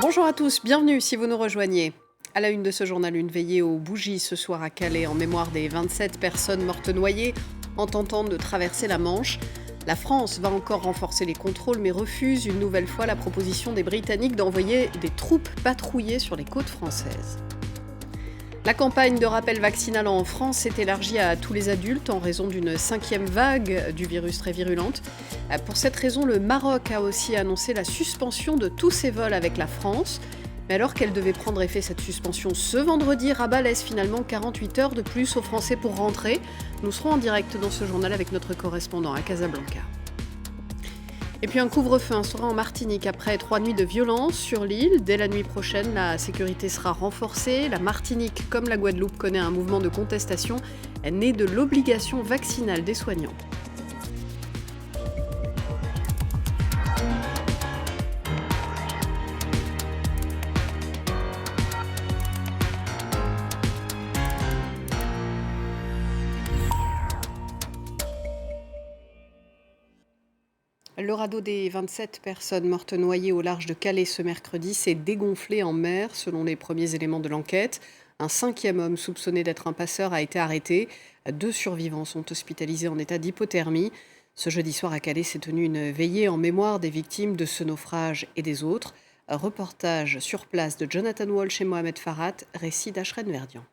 Bonjour à tous, bienvenue si vous nous rejoignez. À la une de ce journal, une veillée aux bougies ce soir à Calais en mémoire des 27 personnes mortes noyées en tentant de traverser la Manche. La France va encore renforcer les contrôles mais refuse une nouvelle fois la proposition des Britanniques d'envoyer des troupes patrouiller sur les côtes françaises. La campagne de rappel vaccinal en France s'est élargie à tous les adultes en raison d'une 5e vague du virus très virulente. Pour cette raison, le Maroc a aussi annoncé la suspension de tous ses vols avec la France. Mais alors qu'elle devait prendre effet cette suspension ce vendredi, Rabat laisse finalement 48 heures de plus aux Français pour rentrer. Nous serons en direct dans ce journal avec notre correspondant à Casablanca. Et puis un couvre-feu instauré en Martinique après 3 nuits de violence sur l'île. Dès la nuit prochaine, la sécurité sera renforcée. La Martinique, comme la Guadeloupe, connaît un mouvement de contestation né de l'obligation vaccinale des soignants. Le radeau des 27 personnes mortes noyées au large de Calais ce mercredi s'est dégonflé en mer, selon les premiers éléments de l'enquête. Un 5e homme soupçonné d'être un passeur a été arrêté. 2 survivants sont hospitalisés en état d'hypothermie. Ce jeudi soir à Calais s'est tenue une veillée en mémoire des victimes de ce naufrage et des autres. Un reportage sur place de Jonathan Walsh et Mohamed Farhat, récit d'Ashreen Verdian.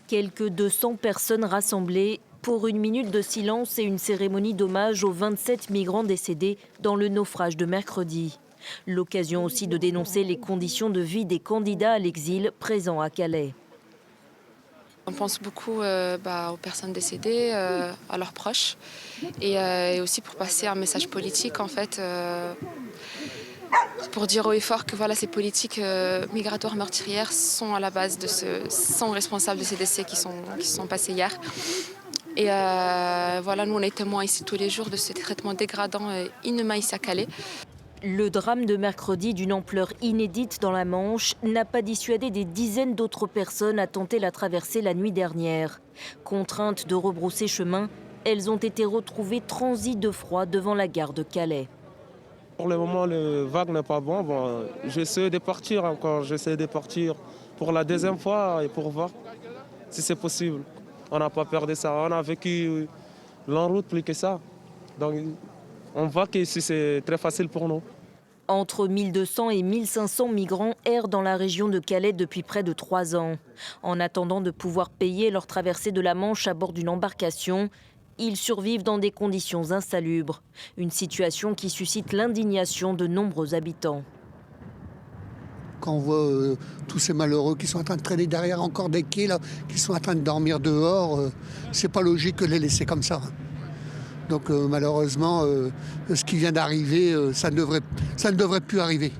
Quelques 200 personnes rassemblées pour une minute de silence et une cérémonie d'hommage aux 27 migrants décédés dans le naufrage de mercredi. L'occasion aussi de dénoncer les conditions de vie des candidats à l'exil présents à Calais. On pense beaucoup aux personnes décédées, à leurs proches et aussi pour passer un message politique en fait, pour dire haut et fort que voilà, ces politiques migratoires meurtrières sont à la base sont responsables de ces décès qui se sont passés hier. Et voilà, nous on est témoins ici tous les jours de ce traitement dégradant et inhumain ici à Calais. Le drame de mercredi, d'une ampleur inédite dans la Manche, n'a pas dissuadé des dizaines d'autres personnes à tenter la traversée la nuit dernière. Contraintes de rebrousser chemin, elles ont été retrouvées transies de froid devant la gare de Calais. Pour le moment, le vague n'est pas bon. J'essaie de partir encore, j'essaie de partir pour la deuxième fois et pour voir si c'est possible. On n'a pas peur de ça, on a vécu l'en-route plus que ça. Donc on voit que ici c'est très facile pour nous. Entre 1200 et 1500 migrants errent dans la région de Calais depuis près de 3 ans. En attendant de pouvoir payer leur traversée de la Manche à bord d'une embarcation, ils survivent dans des conditions insalubres. Une situation qui suscite l'indignation de nombreux habitants. Quand on voit tous ces malheureux qui sont en train de traîner derrière encore des quais, là, qui sont en train de dormir dehors, c'est pas logique de les laisser comme ça. Donc malheureusement, ce qui vient d'arriver, ça ne devrait plus arriver.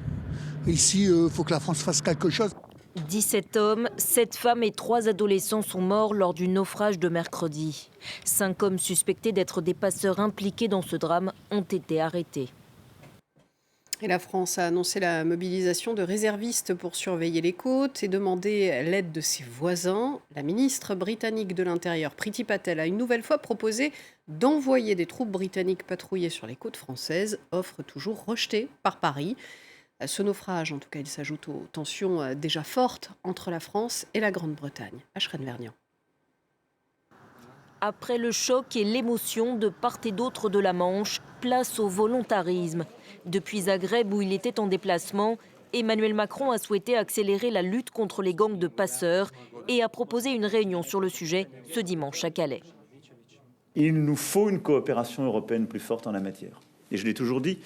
Ici, il faut que la France fasse quelque chose. 17 hommes, 7 femmes et 3 adolescents sont morts lors du naufrage de mercredi. 5 hommes suspectés d'être des passeurs impliqués dans ce drame ont été arrêtés. Et la France a annoncé la mobilisation de réservistes pour surveiller les côtes et demander l'aide de ses voisins. La ministre britannique de l'Intérieur, Priti Patel, a une nouvelle fois proposé d'envoyer des troupes britanniques patrouiller sur les côtes françaises, offre toujours rejetée par Paris. Ce naufrage, en tout cas, il s'ajoute aux tensions déjà fortes entre la France et la Grande-Bretagne. Ashreen Verdian. Après le choc et l'émotion de part et d'autre de la Manche, place au volontarisme. Depuis Zagreb, où il était en déplacement, Emmanuel Macron a souhaité accélérer la lutte contre les gangs de passeurs et a proposé une réunion sur le sujet ce dimanche à Calais. Il nous faut une coopération européenne plus forte en la matière. Et je l'ai toujours dit,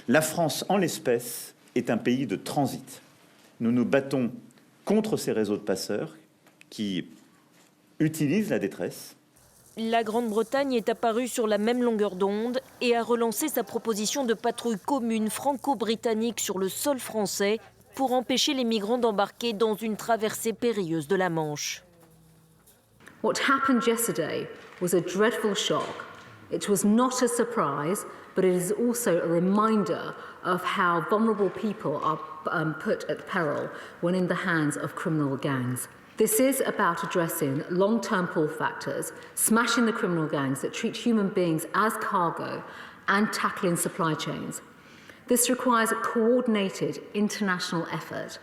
la France, en l'espèce, est un pays de transit. Nous nous battons contre ces réseaux de passeurs qui utilisent la détresse. La Grande-Bretagne est apparue sur la même longueur d'onde et a relancé sa proposition de patrouille commune franco-britannique sur le sol français pour empêcher les migrants d'embarquer dans une traversée périlleuse de la Manche. What happened yesterday was a dreadful shock. It was not a surprise, but it is also a reminder of how vulnerable people are put at peril when in the hands of criminal gangs. This is about addressing long-term pull factors, smashing the criminal gangs that treat human beings as cargo, and tackling supply chains. This requires a coordinated international effort.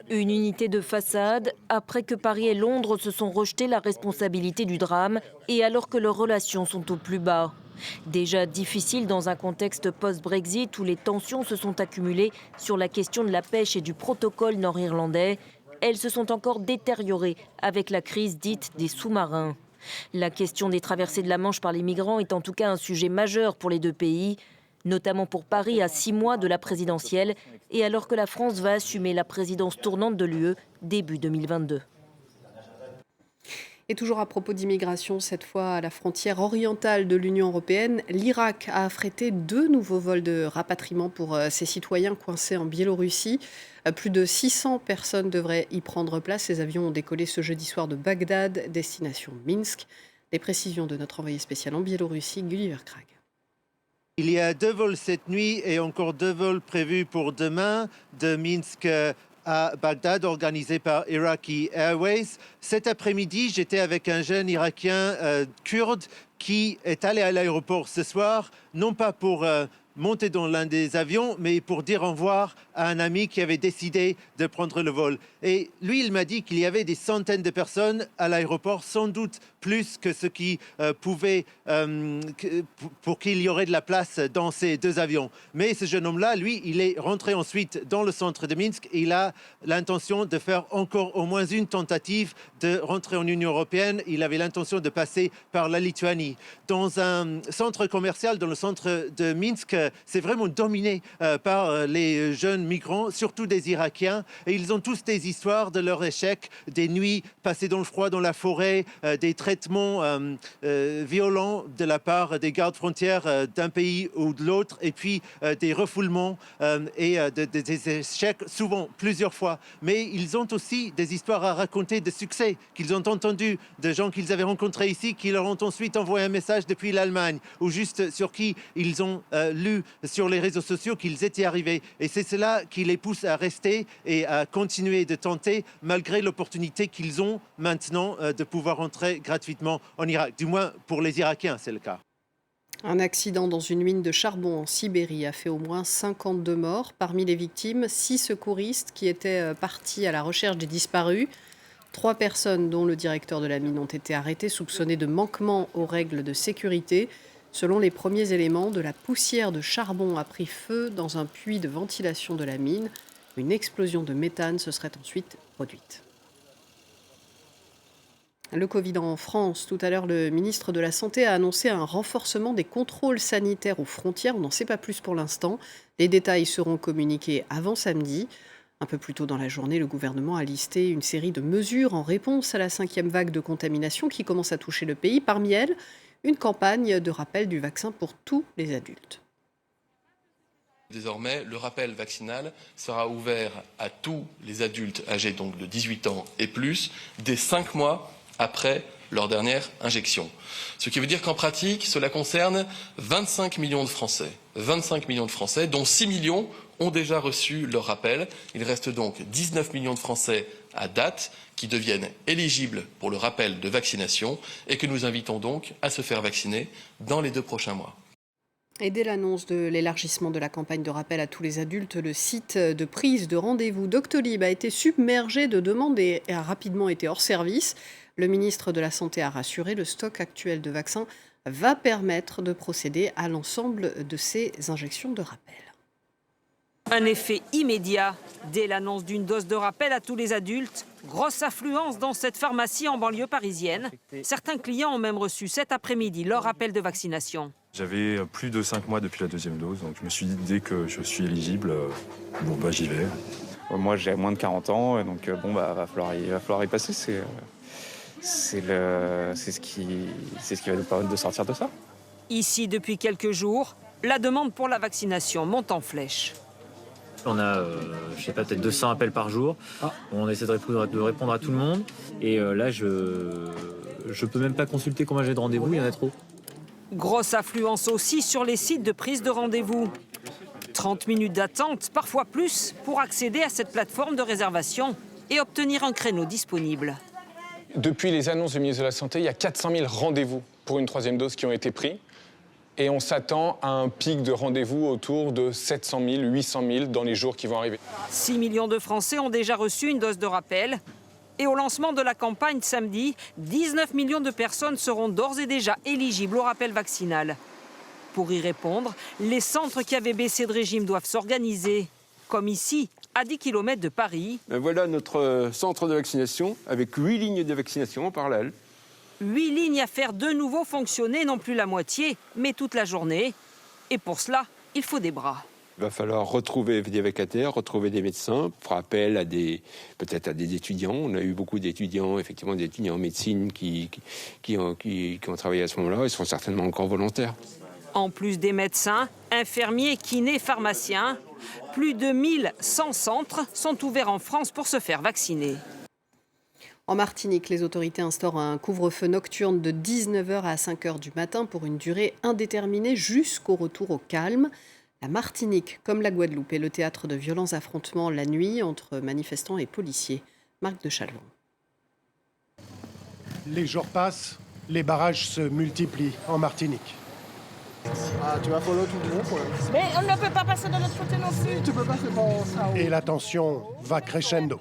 Une unité de façade, après que Paris et Londres se sont rejetés la responsabilité du drame et alors que leurs relations sont au plus bas. Déjà difficile dans un contexte post-Brexit où les tensions se sont accumulées sur la question de la pêche et du protocole nord-irlandais, elles se sont encore détériorées avec la crise dite des sous-marins. La question des traversées de la Manche par les migrants est en tout cas un sujet majeur pour les deux pays, notamment pour Paris à 6 mois de la présidentielle et alors que la France va assumer la présidence tournante de l'UE début 2022. Et toujours à propos d'immigration, cette fois à la frontière orientale de l'Union européenne, l'Irak a affrété 2 nouveaux vols de rapatriement pour ses citoyens coincés en Biélorussie. Plus de 600 personnes devraient y prendre place. Ces avions ont décollé ce jeudi soir de Bagdad, destination Minsk. Les précisions de notre envoyé spécial en Biélorussie, Gulliver Krag. Il y a 2 vols cette nuit et encore 2 vols prévus pour demain de Minsk à Bagdad, organisé par Iraqi Airways. Cet après-midi, j'étais avec un jeune Irakien kurde qui est allé à l'aéroport ce soir, non pas pour monter dans l'un des avions, mais pour dire au revoir à un ami qui avait décidé de prendre le vol. Et lui, il m'a dit qu'il y avait des centaines de personnes à l'aéroport, sans doute plus que ce qui pouvait, pour qu'il y aurait de la place dans ces 2 avions. Mais ce jeune homme-là, lui, il est rentré ensuite dans le centre de Minsk et il a l'intention de faire encore au moins une tentative de rentrer en Union européenne. Il avait l'intention de passer par la Lituanie. Dans un centre commercial, dans le centre de Minsk, c'est vraiment dominé par les jeunes migrants, surtout des Irakiens. Et ils ont tous des histoires de leur échec, des nuits passées dans le froid, dans la forêt, des traitements violents de la part des gardes frontières d'un pays ou de l'autre, et puis des refoulements et des échecs, souvent plusieurs fois. Mais ils ont aussi des histoires à raconter de succès qu'ils ont entendu de gens qu'ils avaient rencontrés ici, qui leur ont ensuite envoyé un message depuis l'Allemagne, ou juste sur qui ils ont lu sur les réseaux sociaux qu'ils étaient arrivés. Et c'est cela qui les pousse à rester et à continuer de tenter, malgré l'opportunité qu'ils ont maintenant de pouvoir entrer gratuitement en Irak. Du moins, pour les Irakiens, c'est le cas. Un accident dans une mine de charbon en Sibérie a fait au moins 52 morts. Parmi les victimes, 6 secouristes qui étaient partis à la recherche des disparus. 3 personnes, dont le directeur de la mine, ont été arrêtées, soupçonnées de manquement aux règles de sécurité. Selon les premiers éléments, de la poussière de charbon a pris feu dans un puits de ventilation de la mine. Une explosion de méthane se serait ensuite produite. Le Covid en France. Tout à l'heure, le ministre de la Santé a annoncé un renforcement des contrôles sanitaires aux frontières. On n'en sait pas plus pour l'instant. Les détails seront communiqués avant samedi. Un peu plus tôt dans la journée, le gouvernement a listé une série de mesures en réponse à la 5e vague de contamination qui commence à toucher le pays. Parmi elles, une campagne de rappel du vaccin pour tous les adultes. Désormais, le rappel vaccinal sera ouvert à tous les adultes âgés donc de 18 ans et plus, dès 5 mois après leur dernière injection. Ce qui veut dire qu'en pratique, cela concerne 25 millions de Français. 25 millions de Français, dont 6 millions ont déjà reçu leur rappel. Il reste donc 19 millions de Français à date qui deviennent éligibles pour le rappel de vaccination et que nous invitons donc à se faire vacciner dans les 2 prochains mois. Et dès l'annonce de l'élargissement de la campagne de rappel à tous les adultes, le site de prise de rendez-vous Doctolib a été submergé de demandes et a rapidement été hors service. Le ministre de la Santé a rassuré, le stock actuel de vaccins va permettre de procéder à l'ensemble de ces injections de rappel. Un effet immédiat dès l'annonce d'une dose de rappel à tous les adultes. Grosse affluence dans cette pharmacie en banlieue parisienne. Certains clients ont même reçu cet après-midi leur rappel de vaccination. J'avais plus de 5 mois depuis la 2e dose, donc je me suis dit dès que je suis éligible, j'y vais. Moi j'ai moins de 40 ans, donc il va falloir y passer. C'est ce qui va nous permettre de sortir de ça. Ici, depuis quelques jours, la demande pour la vaccination monte en flèche. On a, peut-être 200 appels par jour. On essaie de répondre à tout le monde. Et là, je peux même pas consulter combien j'ai de rendez-vous, il y en a trop. Grosse affluence aussi sur les sites de prise de rendez-vous. 30 minutes d'attente, parfois plus, pour accéder à cette plateforme de réservation et obtenir un créneau disponible. Depuis les annonces du ministre de la Santé, il y a 400 000 rendez-vous pour une 3e dose qui ont été pris. Et on s'attend à un pic de rendez-vous autour de 700 000, 800 000 dans les jours qui vont arriver. 6 millions de Français ont déjà reçu une dose de rappel. Et au lancement de la campagne samedi, 19 millions de personnes seront d'ores et déjà éligibles au rappel vaccinal. Pour y répondre, les centres qui avaient baissé de régime doivent s'organiser, comme ici, à 10 km de Paris. Voilà notre centre de vaccination, avec 8 lignes de vaccination en parallèle. 8 lignes à faire de nouveau fonctionner, non plus la moitié, mais toute la journée. Et pour cela, il faut des bras. Il va falloir retrouver des vacataires, retrouver des médecins, faire appel à peut-être à des étudiants. On a eu beaucoup d'étudiants, effectivement des étudiants en médecine qui ont travaillé à ce moment-là. Ils seront certainement encore volontaires. En plus des médecins, infirmiers, kinés, pharmaciens, plus de 1100 centres sont ouverts en France pour se faire vacciner. En Martinique, les autorités instaurent un couvre-feu nocturne de 19h à 5h du matin pour une durée indéterminée jusqu'au retour au calme. La Martinique, comme la Guadeloupe, est le théâtre de violents affrontements la nuit entre manifestants et policiers. Marc de Chalon. Les jours passent, les barrages se multiplient en Martinique. Ah, tu vas follow tout le monde, quoi. Mais on ne peut pas passer de l'autre côté non plus. Tu peux pas faire ça. Et la tension va crescendo.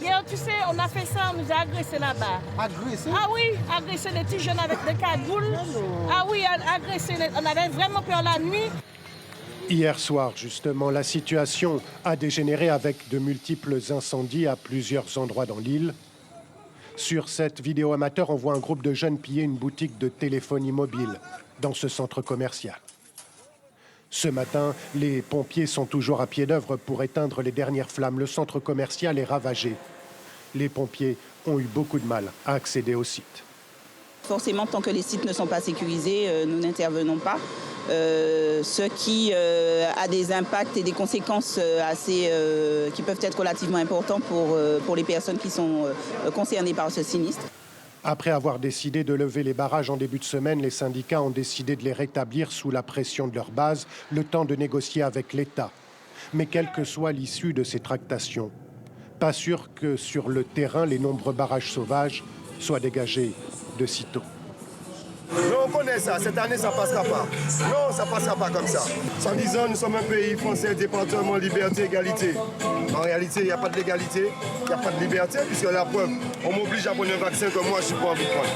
Hier, tu sais, on a fait ça, on nous a agressés là-bas. Agressés? Ah oui, agressés des petits jeunes avec des cagoules. Ah oui, agressés, on avait vraiment peur la nuit. Hier soir, justement, la situation a dégénéré avec de multiples incendies à plusieurs endroits dans l'île. Sur cette vidéo amateur, on voit un groupe de jeunes piller une boutique de téléphonie mobile dans ce centre commercial. Ce matin, les pompiers sont toujours à pied d'œuvre pour éteindre les dernières flammes. Le centre commercial est ravagé. Les pompiers ont eu beaucoup de mal à accéder au site. Forcément, tant que les sites ne sont pas sécurisés, nous n'intervenons pas. Ce qui a des impacts et des conséquences qui peuvent être relativement importants pour les personnes qui sont concernées par ce sinistre. Après avoir décidé de lever les barrages en début de semaine, les syndicats ont décidé de les rétablir sous la pression de leur base, le temps de négocier avec l'État. Mais quelle que soit l'issue de ces tractations, pas sûr que sur le terrain, les nombreux barrages sauvages soient dégagés de sitôt. Nous, on connaît ça. Cette année, ça ne passera pas. Non, ça ne passera pas comme ça. En disant, nous sommes un pays français, département, liberté, égalité. En réalité, il n'y a pas de l'égalité, il n'y a pas de liberté, puisque la preuve, on m'oblige à prendre un vaccin que moi, je n'ai pas envie de prendre.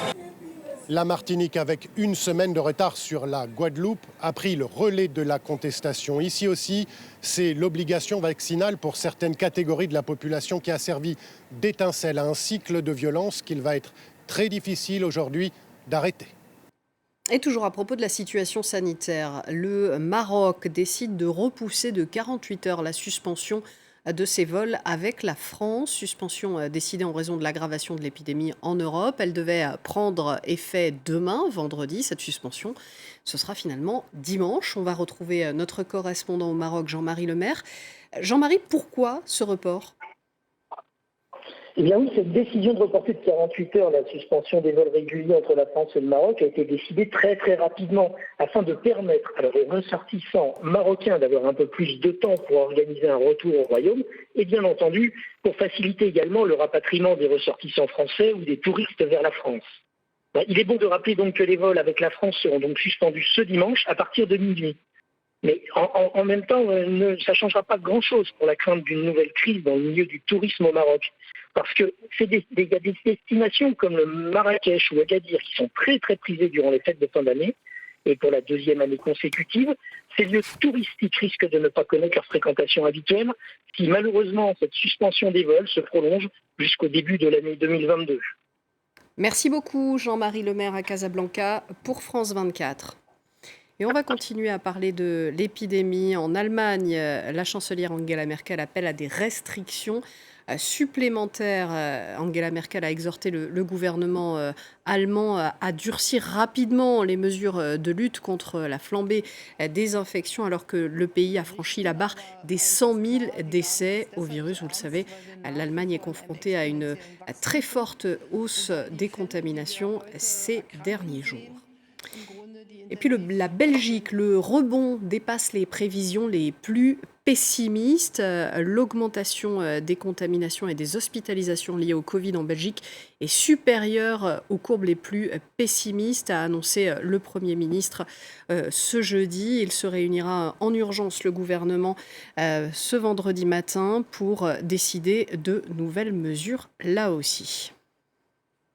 La Martinique, avec une semaine de retard sur la Guadeloupe, a pris le relais de la contestation. Ici aussi, c'est l'obligation vaccinale pour certaines catégories de la population qui a servi d'étincelle à un cycle de violence qu'il va être très difficile aujourd'hui d'arrêter. Et toujours à propos de la situation sanitaire, le Maroc décide de repousser de 48 heures la suspension de ses vols avec la France. Suspension décidée en raison de l'aggravation de l'épidémie en Europe. Elle devait prendre effet demain, vendredi, cette suspension. Ce sera finalement dimanche. On va retrouver notre correspondant au Maroc, Jean-Marie Lemaire. Jean-Marie, pourquoi ce report ? Eh bien oui, cette décision de reporter de 48 heures la suspension des vols réguliers entre la France et le Maroc a été décidée très très rapidement afin de permettre aux ressortissants marocains d'avoir un peu plus de temps pour organiser un retour au Royaume et bien entendu pour faciliter également le rapatriement des ressortissants français ou des touristes vers la France. Il est bon de rappeler donc que les vols avec la France seront donc suspendus ce dimanche à partir de minuit. Mais en même temps, ça ne changera pas grand-chose pour la crainte d'une nouvelle crise dans le milieu du tourisme au Maroc. Parce que il y a des destinations comme le Marrakech ou Agadir qui sont très très prisées durant les fêtes de fin d'année et pour la deuxième année consécutive. Ces lieux touristiques risquent de ne pas connaître leur fréquentation habituelle si malheureusement cette suspension des vols se prolonge jusqu'au début de l'année 2022. Merci beaucoup Jean-Marie Lemaire à Casablanca pour France 24. Et on va continuer à parler de l'épidémie. En Allemagne, la chancelière Angela Merkel appelle à des restrictions supplémentaires. Angela Merkel a exhorté le gouvernement allemand à durcir rapidement les mesures de lutte contre la flambée des infections alors que le pays a franchi la barre des 100 000 décès au virus. Vous le savez, l'Allemagne est confrontée à une très forte hausse des contaminations ces derniers jours. Et puis la Belgique, le rebond dépasse les prévisions les plus pessimistes. L'augmentation des contaminations et des hospitalisations liées au Covid en Belgique est supérieure aux courbes les plus pessimistes, a annoncé le Premier ministre ce jeudi. Il se réunira en urgence, le gouvernement, ce vendredi matin pour décider de nouvelles mesures là aussi.